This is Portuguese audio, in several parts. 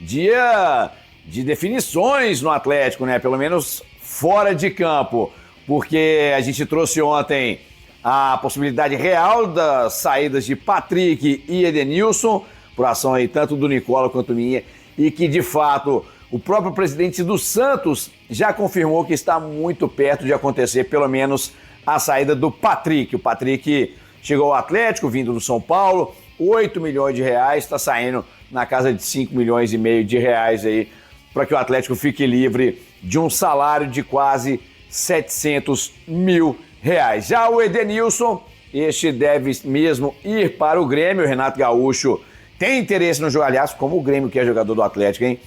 dia de definições no Atlético, né? Pelo menos fora de campo, porque a gente trouxe ontem a possibilidade real das saídas de Patrick e Edenilson, por ação aí tanto do Nicola quanto minha, e que de fato o próprio presidente do Santos já confirmou que está muito perto de acontecer pelo menos a saída do Patrick. O Patrick chegou ao Atlético, vindo do São Paulo, 8 milhões de reais, está saindo na casa de 5 milhões e meio de reais aí, para que o Atlético fique livre de um salário de quase 700 mil reais. Já o Edenilson, este deve mesmo ir para o Grêmio. O Renato Gaúcho tem interesse no jogo, aliás, como o Grêmio que é jogador do Atlético, hein?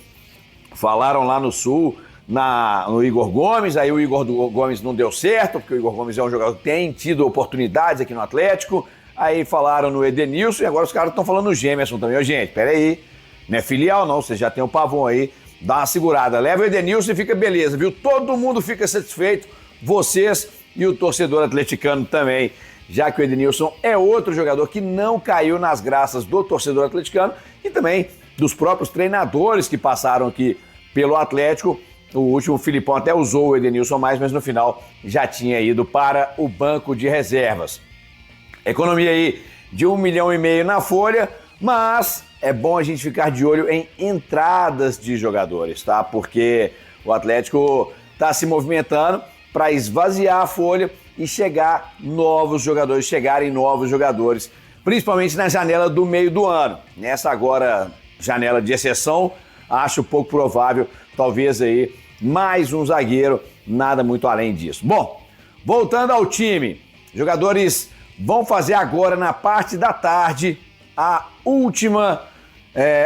Falaram lá no Sul, no Igor Gomes, aí o Igor Gomes não deu certo, porque o Igor Gomes é um jogador que tem tido oportunidades aqui no Atlético. Aí falaram no Edenilson e agora os caras estão falando no Gemerson também. Ô, gente, peraí, não é filial não, você já tem o Pavon aí, dá uma segurada. Leva o Edenilson e fica beleza, viu? Todo mundo fica satisfeito, vocês e o torcedor atleticano também, já que o Edenilson é outro jogador que não caiu nas graças do torcedor atleticano e também dos próprios treinadores que passaram aqui pelo Atlético. O último, o Filipão até usou o Edenilson mais, mas no final já tinha ido para o banco de reservas. Economia aí de 1,5 milhão na folha, mas é bom a gente ficar de olho em entradas de jogadores, tá? Porque o Atlético está se movimentando para esvaziar a folha e chegarem novos jogadores, principalmente na janela do meio do ano. Nessa agora janela de exceção, acho pouco provável, talvez aí mais um zagueiro, nada muito além disso. Bom, voltando ao time, jogadores vão fazer agora na parte da tarde a última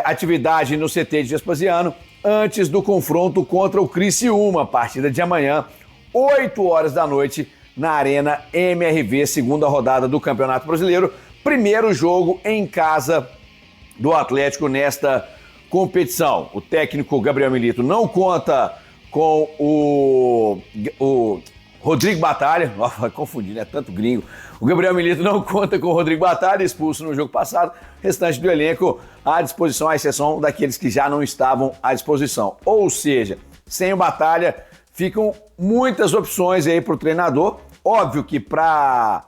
atividade no CT de Vespasiano antes do confronto contra o Criciúma, partida de amanhã, 8 horas da noite, na Arena MRV, segunda rodada do Campeonato Brasileiro, primeiro jogo em casa do Atlético nesta competição. O técnico Gabriel Milito não conta com o Rodrigo Batalha, nossa, confundi, né? Tanto gringo. O Gabriel Milito não conta com o Rodrigo Batalha, expulso no jogo passado. Restante do elenco à disposição, à exceção daqueles que já não estavam à disposição. Ou seja, sem o Batalha, ficam muitas opções aí para o treinador. Óbvio que para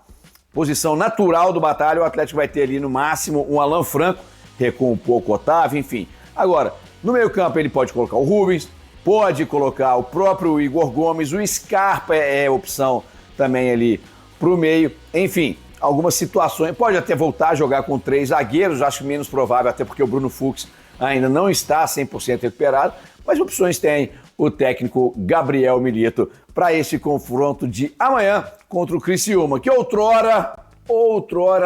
posição natural do Batalha, o Atlético vai ter ali no máximo um Alan Franco, recua um pouco o Otávio, enfim. Agora, no meio campo ele pode colocar o Rubens, pode colocar o próprio Igor Gomes, o Scarpa é opção também ali pro meio. Enfim, algumas situações. Pode até voltar a jogar com 3 zagueiros, acho menos provável, até porque o Bruno Fux ainda não está 100% recuperado, mas opções tem o técnico Gabriel Milito para esse confronto de amanhã contra o Criciúma, que outrora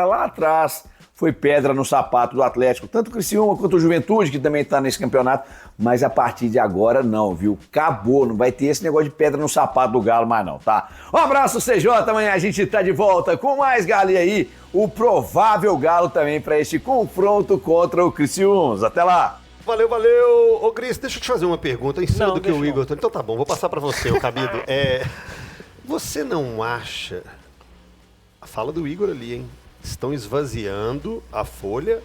lá atrás foi pedra no sapato do Atlético, tanto o Criciúma quanto o Juventude, que também está nesse campeonato, mas a partir de agora não, viu? Acabou, não vai ter esse negócio de pedra no sapato do Galo mais não, tá? Um abraço, CJ, amanhã a gente tá de volta com mais Galo e aí, o provável Galo também para este confronto contra o Criciúma. Até lá! Valeu. Ô, Cris, deixa eu te fazer uma pergunta em cima do que o Igor... Então tá bom, vou passar para você, ô Cabido. Você não acha... A fala do Igor ali, hein? Estão esvaziando a folha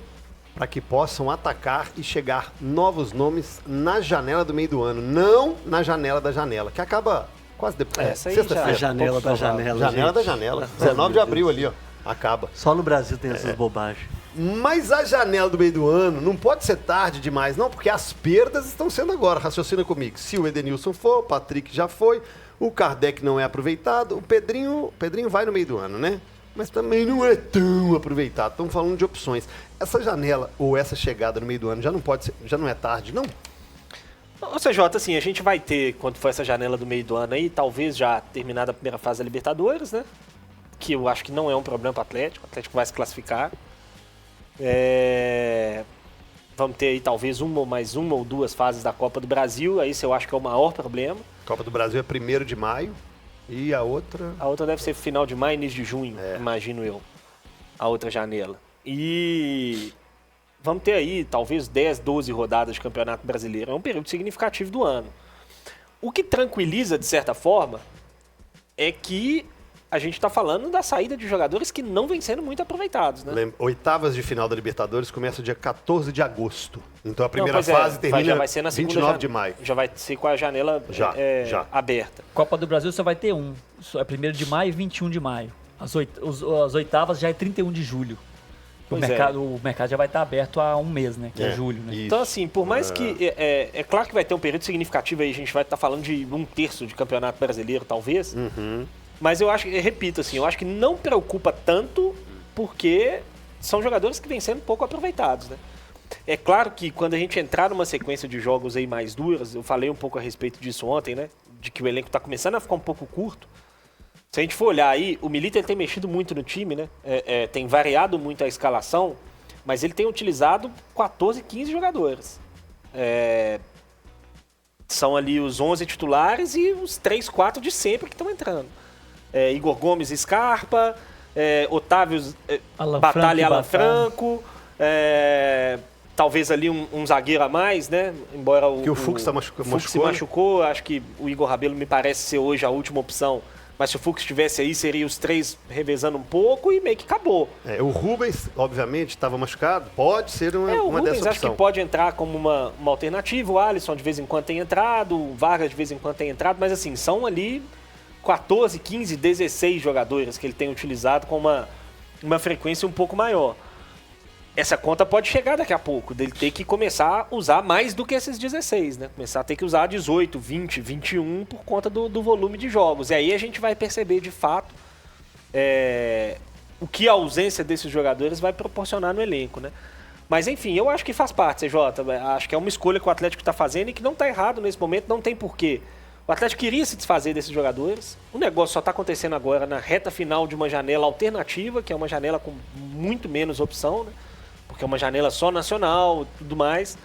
para que possam atacar e chegar novos nomes na janela do meio do ano, não na janela da janela, que acaba quase depois. Sexta-feira. Janela da janela. 19 de abril ali, ó. Acaba. Só no Brasil tem essas bobagens. Mas a janela do meio do ano não pode ser tarde demais, não, porque as perdas estão sendo agora. Raciocina comigo. Se o Edenilson for, o Patrick já foi, o Kardec não é aproveitado, o Pedrinho vai no meio do ano, né? Mas também não é tão aproveitado. Estamos falando de opções. Essa janela ou essa chegada no meio do ano já não pode ser, já não é tarde, não? Ô, CJ, assim, a gente vai ter, quando for essa janela do meio do ano aí, talvez já terminada a primeira fase da Libertadores, né? Que eu acho que não é um problema para o Atlético vai se classificar. Vamos ter aí talvez mais uma ou duas fases da Copa do Brasil, aí isso eu acho que é o maior problema. Copa do Brasil é 1º de maio. E a outra? A outra deve ser final de maio, início de junho, imagino eu. A outra janela. E vamos ter aí talvez 10, 12 rodadas de Campeonato Brasileiro. É um período significativo do ano. O que tranquiliza, de certa forma, é que a gente está falando da saída de jogadores que não vêm sendo muito aproveitados, né? Oitavas de final da Libertadores começa dia 14 de agosto. Então a primeira fase termina já vai ser na 29 de maio. Já vai ser com a janela Já. aberta. Copa do Brasil só vai ter um. É 1º de maio e 21 de maio. As oitavas já é 31 de julho. O mercado já vai estar aberto há um mês, né? Que é julho, né? Isso. Então, assim, por mais que... É claro que vai ter um período significativo aí, a gente vai estar falando de 1/3 de campeonato brasileiro, talvez. Mas eu acho, repito, assim, eu acho que não preocupa tanto porque são jogadores que vêm sendo pouco aproveitados, né? É claro que quando a gente entrar numa sequência de jogos aí mais duras, eu falei um pouco a respeito disso ontem, né? De que o elenco está começando a ficar um pouco curto. Se a gente for olhar aí, o Milito ele tem mexido muito no time, né? Tem variado muito a escalação, mas ele tem utilizado 14, 15 jogadores. São ali os 11 titulares e os 3, 4 de sempre que estão entrando. Igor Gomes, Scarpa, Otávio, Batalha e Alan Franco, talvez ali um zagueiro a mais, né? Embora o Fux se machucou, acho que o Igor Rabelo me parece ser hoje a última opção. Mas se o Fux estivesse aí, seria os 3 revezando um pouco e meio que acabou. O Rubens, obviamente, estava machucado. Pode ser uma Rubens, dessa opção. Acho que pode entrar como uma alternativa. O Alisson de vez em quando tem entrado, o Vargas de vez em quando tem entrado. Mas assim, são ali 14, 15, 16 jogadores que ele tem utilizado com uma frequência um pouco maior. Essa conta pode chegar daqui a pouco, dele ter que começar a usar mais do que esses 16, né? Começar a ter que usar 18, 20, 21 por conta do volume de jogos. E aí a gente vai perceber de fato o que a ausência desses jogadores vai proporcionar no elenco, né? Mas enfim, eu acho que faz parte, CJ. Acho que é uma escolha que o Atlético está fazendo e que não está errado nesse momento, não tem porquê. O Atlético queria se desfazer desses jogadores. O negócio só está acontecendo agora na reta final de uma janela alternativa, que é uma janela com muito menos opção, né? Porque é uma janela só nacional e tudo mais.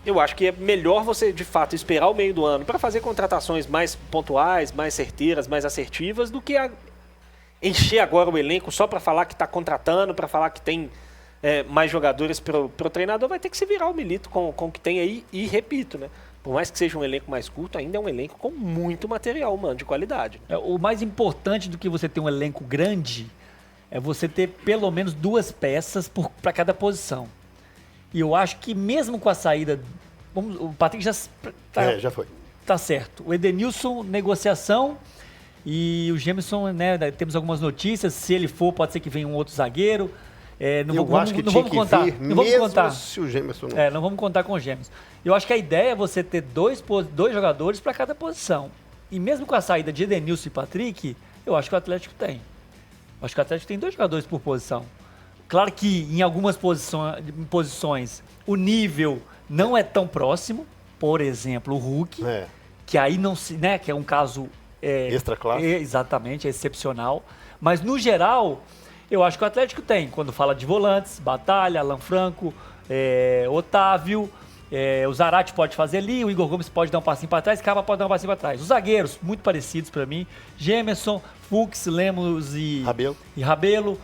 Eu acho que é melhor você, de fato, esperar o meio do ano para fazer contratações mais pontuais, mais certeiras, mais assertivas, do que encher agora o elenco só para falar que está contratando, para falar que tem mais jogadores para o treinador. Vai ter que se virar o Milito com o que tem aí. E repito, né? Por mais que seja um elenco mais curto, ainda é um elenco com muito material humano de qualidade. O mais importante do que você ter um elenco grande é você ter pelo menos 2 peças para cada posição. E eu acho que mesmo com a saída... o Patrick já foi. Tá certo. O Edenilson, negociação. E o Gemerson, né, temos algumas notícias. Se ele for, pode ser que venha um outro zagueiro. Eu acho que tinha que vir, mesmo se o Gemerson não... não vamos contar com o Gemerson. Eu acho que a ideia é você ter 2 jogadores para cada posição. E mesmo com a saída de Edenilson e Patrick, eu acho que o Atlético tem. Eu acho que o Atlético tem 2 jogadores por posição. Claro que em algumas posições o nível não é tão próximo. Por exemplo, o Hulk, que aí não se, né, que é um caso extra classe. Exatamente, é excepcional. Mas no geral, eu acho que o Atlético tem, quando fala de volantes, Batalha, Alan Franco, Otávio, o Zarate pode fazer ali, o Igor Gomes pode dar um passinho para trás, Caba pode dar um passinho para trás. Os zagueiros, muito parecidos para mim, Gemerson, Fux, Lemos e Rabelo.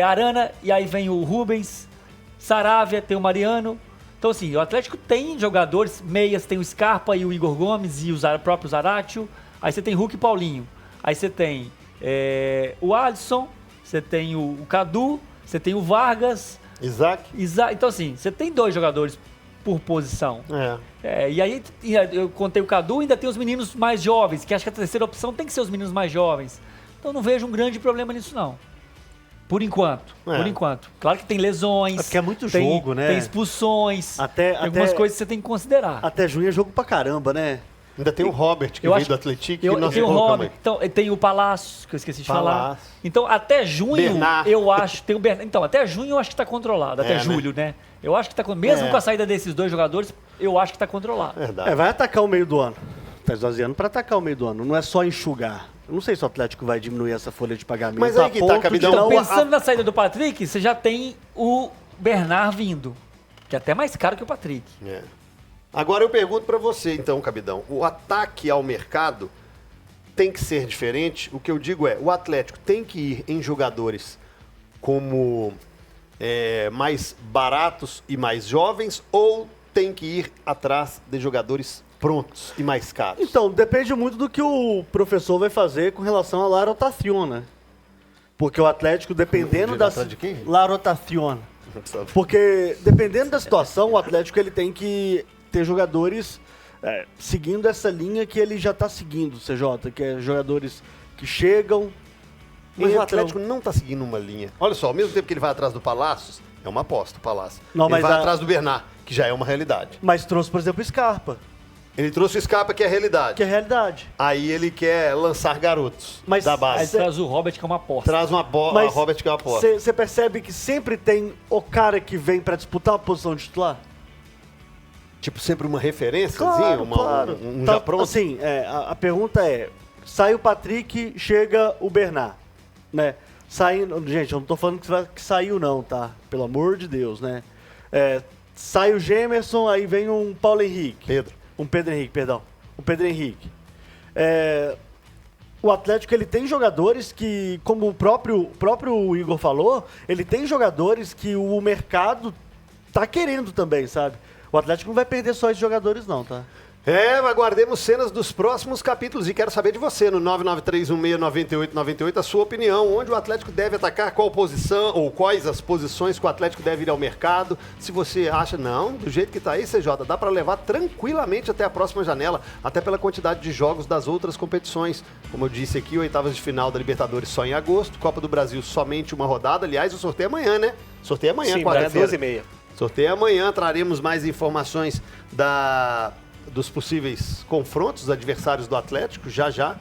Arana, e aí vem o Rubens, Saravia, tem o Mariano. Então assim, o Atlético tem jogadores, meias, tem o Scarpa e o Igor Gomes e o próprio Zaratio. Aí você tem Hulk e Paulinho. Aí você tem o Alisson, você tem o Cadu, você tem o Vargas. Isaac. Então assim, você tem 2 jogadores por posição. E aí eu contei o Cadu, ainda tem os meninos mais jovens, que acho que a terceira opção tem que ser os meninos mais jovens. Então não vejo um grande problema nisso não. Por enquanto. Claro que tem lesões. Porque é muito jogo, né? Tem expulsões. Tem algumas coisas que você tem que considerar. Até junho é jogo pra caramba, né? Ainda tem o Robert, que veio do Atlético. Tem o Robert, então, tem o Palácio, que eu esqueci de falar. Então, até junho, Bernard. eu acho... Tem o Bernard. Então, até junho eu acho que tá controlado. Até julho, né? Eu acho que tá... Mesmo com a saída desses 2 jogadores, eu acho que tá controlado. Verdade. Vai atacar o meio do ano. Tá esvaziando pra atacar o meio do ano. Não é só enxugar. Eu não sei se o Atlético vai diminuir essa folha de pagamento. Mas aí que tá, Capitão. Então, pensando na saída do Patrick, você já tem o Bernard vindo. Que é até mais caro que o Patrick. Agora eu pergunto pra você, então, Capitão. O ataque ao mercado tem que ser diferente? O que eu digo o Atlético tem que ir em jogadores como mais baratos e mais jovens, ou tem que ir atrás de jogadores prontos e mais caros? Então, depende muito do que o professor vai fazer com relação à la rotación, né? Porque o Atlético, dependendo da... De quem? La rotación. Porque, dependendo da situação, o Atlético ele tem que ter jogadores seguindo essa linha que ele já está seguindo, CJ, que é jogadores que chegam... Mas o entram. Atlético não está seguindo uma linha. Olha só, ao mesmo tempo que ele vai atrás do Palácios, é uma aposta o Palácio. Não, ele mas vai atrás do Bernard, que já é uma realidade. Mas trouxe, por exemplo, o Scarpa, Ele trouxe o Scarpa, que é a realidade. que é realidade. Aí ele quer lançar garotos Mas- da Aí base. traz o Robert, que é uma aposta. Traz uma Mas Robert, que é uma aposta. Você percebe que sempre tem o cara que vem para disputar a posição de titular? Tipo, sempre uma referência, Claro, claro. um Tá, já pronto. Assim, a pergunta é, sai o Patrick, chega o Bernard, né? Saindo, gente, eu não tô falando que saiu não, tá? Pelo amor de Deus, né? Sai o Gemerson, aí vem um Paulo Henrique. Um Pedro Henrique, perdão. Um Pedro Henrique. O Atlético, ele tem jogadores que, como o próprio Igor falou, ele tem jogadores que o mercado tá querendo também, sabe? O Atlético não vai perder só esses jogadores não, tá? Aguardemos cenas dos próximos capítulos e quero saber de você no 993169898 a sua opinião, onde o Atlético deve atacar, qual posição ou quais as posições que o Atlético deve ir ao mercado. Se você acha, não, do jeito que tá aí, CJ, dá para levar tranquilamente até a próxima janela, até pela quantidade de jogos das outras competições. Como eu disse aqui, oitavas de final da Libertadores só em agosto, Copa do Brasil somente uma rodada. Aliás, o sorteio é amanhã, né? Sorteio é amanhã, Sim, quarta-feira. 12h30. Sorteio amanhã, traremos mais informações dos possíveis confrontos dos adversários do Atlético, já.